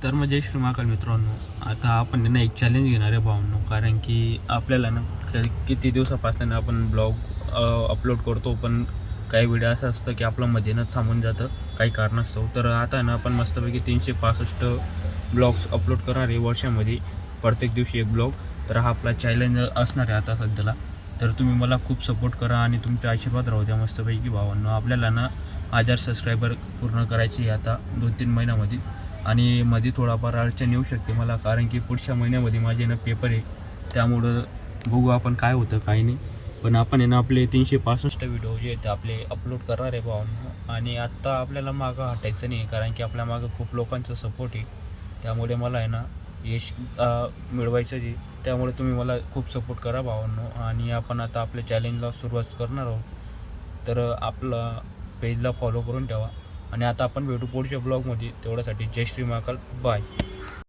तर मग जय श्री महाकाल मित्रांनो, आता आपण ना एक चॅलेंज घेणार आहे भावांनो. कारण की आपल्याला ना किती दिवसापासून आपण ब्लॉग अपलोड करतो, पण काही व्हिडिओ असं असतं की आपलं मध्ये न थांबून जातं काही कारणास्तव. तर आता ना आपण मस्तपैकी 365 ब्लॉग्स अपलोड करणार आहे वर्षामध्ये, प्रत्येक दिवशी एक ब्लॉग. तर हा आपला चॅलेंज असणार आहे आता सध्याला. तर तुम्ही मला खूप सपोर्ट करा आणि तुमचे आशीर्वाद राहू द्या मस्तपैकी भावांनो. आपल्याला ना 1000 सबस्क्रायबर पूर्ण करायची आता 2-3 महिन्यामध्ये. आणि मध्ये थोडाफार अडचण येऊ शकते मला, कारण की पुढच्या महिन्यामध्ये माझे ना पेपर आहे. त्यामुळं बघू आपण काय होतं काय नाही. पण आपण आहे ना आपले 365 व्हिडिओ जे आहेत आपले अपलोड करणार आहे भावांनो. आणि आत्ता आपल्याला मागं हटायचं नाही, कारण की आपल्या मागं खूप लोकांचा सपोर्ट आहे. त्यामुळे मला आहे ना यश मिळवायचं आहे. त्यामुळे तुम्ही मला खूप सपोर्ट करा भावांनो. आणि आपण आता आपल्या चॅलेंजला सुरुवात करणार आहोत. तर आपला पेजला फॉलो करून ठेवा. आणि आता आपण भेटू पुढच्या ब्लॉगमध्ये. तेवढ्यासाठी जय श्री महाकाल, बाय.